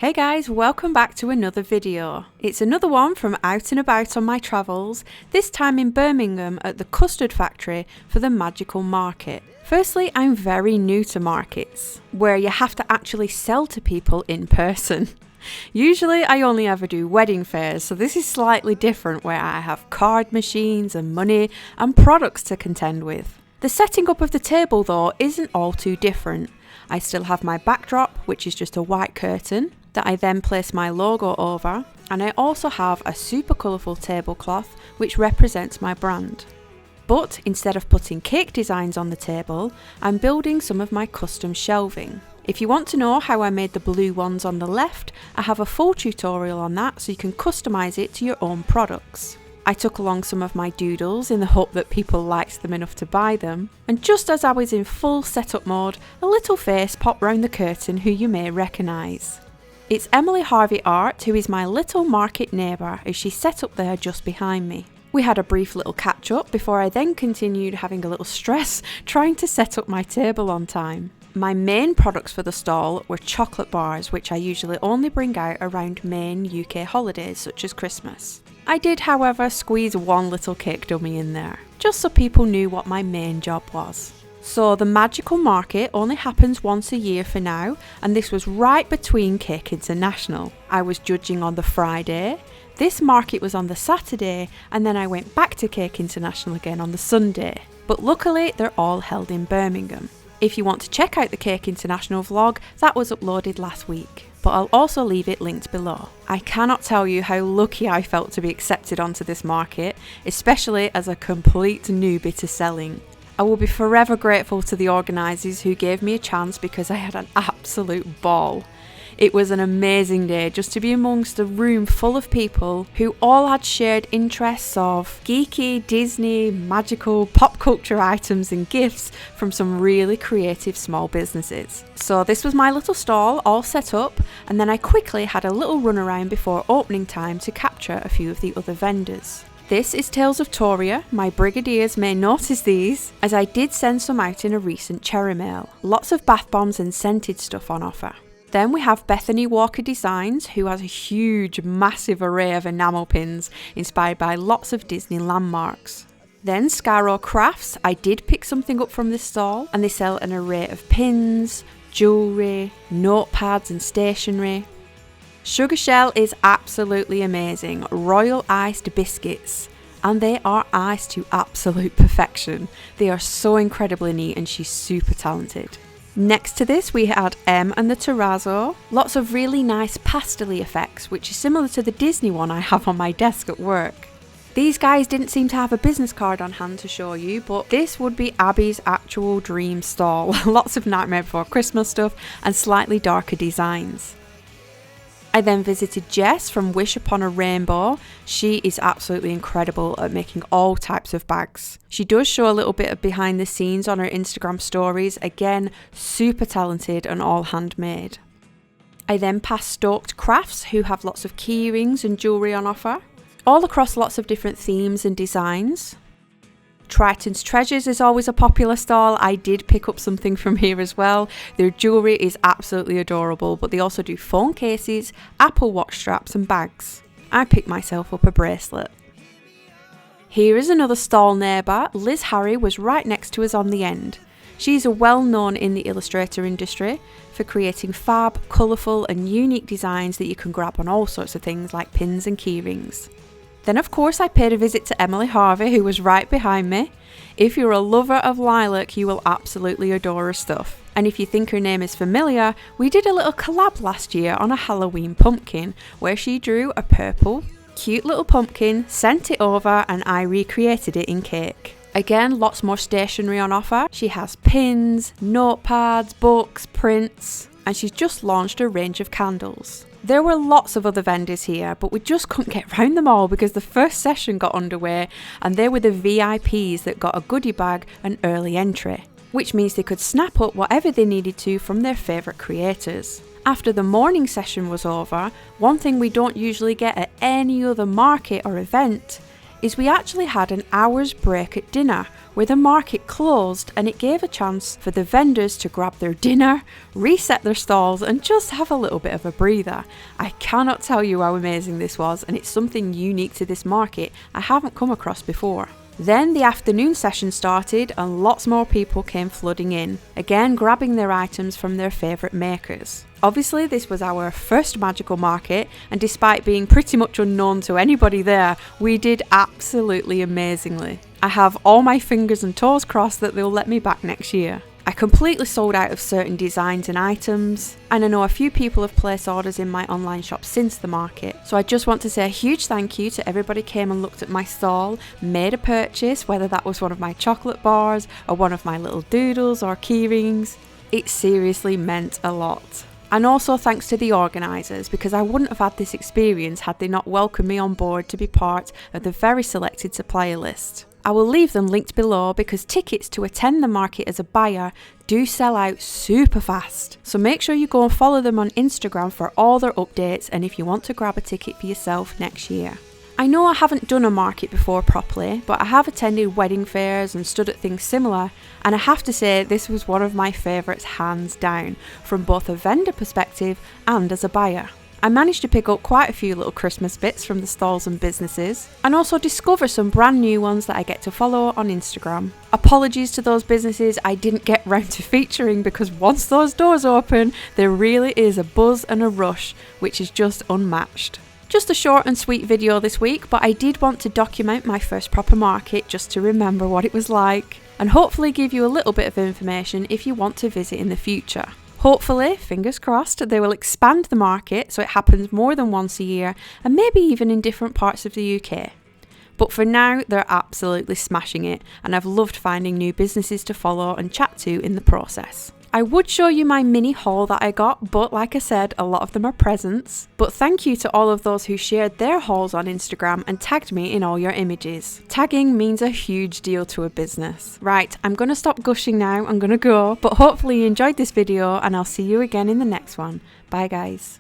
Hey guys, welcome back to another video. It's another one from out and about on my travels, this time in Birmingham at the Custard Factory for the Magical Market. Firstly, I'm very new to markets, where you have to actually sell to people in person. Usually I only ever do wedding fairs, so this is slightly different where I have card machines and money and products to contend with. The setting up of the table though isn't all too different. I still have my backdrop, which is just a white curtain, that I then place my logo over, and I also have a super colourful tablecloth which represents my brand. But instead of putting cake designs on the table, I'm building some of my custom shelving. If you want to know how I made the blue ones on the left, I have a full tutorial on that so you can customise it to your own products. I took along some of my doodles in the hope that people liked them enough to buy them, and just as I was in full setup mode, a little face popped round the curtain who you may recognise. It's Emily Harvey Art, who is my little market neighbour, as she set up there just behind me. We had a brief little catch up before I then continued having a little stress trying to set up my table on time. My main products for the stall were chocolate bars, which I usually only bring out around main UK holidays such as Christmas. I did, however, squeeze one little cake dummy in there, just so people knew what my main job was. So the Magical Market only happens once a year for now, and this was right between Cake International. I was judging on the Friday, this market was on the Saturday, and then I went back to Cake International again on the Sunday. But luckily they're all held in Birmingham. If you want to check out the Cake International vlog, that was uploaded last week, but I'll also leave it linked below. I cannot tell you how lucky I felt to be accepted onto this market, especially as a complete newbie to selling. I will be forever grateful to the organisers who gave me a chance because I had an absolute ball. It was an amazing day just to be amongst a room full of people who all had shared interests of geeky, Disney, magical, pop culture items and gifts from some really creative small businesses. So this was my little stall all set up, and then I quickly had a little run around before opening time to capture a few of the other vendors. This is Tales of Toria. My brigadiers may notice these, as I did send some out in a recent cherry mail. Lots of bath bombs and scented stuff on offer. Then we have Bethany Walker Designs, who has a huge, massive array of enamel pins inspired by lots of Disney landmarks. Then Scaro Crafts. I did pick something up from this stall, and they sell an array of pins, jewellery, notepads and stationery. Sugar Shell is absolutely amazing, royal iced biscuits, and they are iced to absolute perfection. They are so incredibly neat and she's super talented. Next to this we had M and the Terrazzo, lots of really nice pastel-y effects, which is similar to the Disney one I have on my desk at work. These guys didn't seem to have a business card on hand to show you, but this would be Abby's actual dream stall. Lots of Nightmare Before Christmas stuff and slightly darker designs. I then visited Jess from Wish Upon a Rainbow. She is absolutely incredible at making all types of bags. She does show a little bit of behind the scenes on her Instagram stories. Again, super talented and all handmade. I then passed Stoked Crafts, who have lots of key rings and jewellery on offer, all across lots of different themes and designs. Triton's Treasures is always a popular stall. I did pick up something from here as well. Their jewellery is absolutely adorable, but they also do phone cases, Apple Watch straps and bags. I picked myself up a bracelet. Here is another stall neighbour. Liz Harry was right next to us on the end. She's well known in the illustrator industry for creating fab, colourful and unique designs that you can grab on all sorts of things like pins and key rings. Then of course I paid a visit to Emily Harvey, who was right behind me. If you're a lover of lilac, you will absolutely adore her stuff. And if you think her name is familiar, we did a little collab last year on a Halloween pumpkin, where she drew a purple, cute little pumpkin, sent it over, and I recreated it in cake. Again, lots more stationery on offer. She has pins, notepads, books, prints, and she's just launched a range of candles. There were lots of other vendors here, but we just couldn't get round them all because the first session got underway and they were the VIPs that got a goodie bag and early entry, which means they could snap up whatever they needed to from their favourite creators. After the morning session was over, one thing we don't usually get at any other market or event is we actually had an hour's break at dinner where the market closed, and it gave a chance for the vendors to grab their dinner, reset their stalls and just have a little bit of a breather. I cannot tell you how amazing this was, and it's something unique to this market I haven't come across before. Then the afternoon session started and lots more people came flooding in, again grabbing their items from their favourite makers. Obviously this was our first magical market, and despite being pretty much unknown to anybody there, we did absolutely amazingly. I have all my fingers and toes crossed that they'll let me back next year. I completely sold out of certain designs and items, and I know a few people have placed orders in my online shop since the market. So I just want to say a huge thank you to everybody who came and looked at my stall, made a purchase, whether that was one of my chocolate bars or one of my little doodles or key rings. It seriously meant a lot. And also thanks to the organisers, because I wouldn't have had this experience had they not welcomed me on board to be part of the very selected supplier list. I will leave them linked below because tickets to attend the market as a buyer do sell out super fast. So make sure you go and follow them on Instagram for all their updates and if you want to grab a ticket for yourself next year. I know I haven't done a market before properly, but I have attended wedding fairs and stood at things similar, and I have to say this was one of my favourites hands down, from both a vendor perspective and as a buyer. I managed to pick up quite a few little Christmas bits from the stalls and businesses, and also discover some brand new ones that I get to follow on Instagram. Apologies to those businesses I didn't get round to featuring, because once those doors open, there really is a buzz and a rush, which is just unmatched. Just a short and sweet video this week, but I did want to document my first proper market just to remember what it was like, and hopefully give you a little bit of information if you want to visit in the future. Hopefully, fingers crossed, they will expand the market so it happens more than once a year and maybe even in different parts of the UK. But for now, they're absolutely smashing it, and I've loved finding new businesses to follow and chat to in the process. I would show you my mini haul that I got, but like I said, a lot of them are presents. But thank you to all of those who shared their hauls on Instagram and tagged me in all your images. Tagging means a huge deal to a business. Right, I'm going to stop gushing now, I'm going to go, but hopefully you enjoyed this video and I'll see you again in the next one. Bye guys.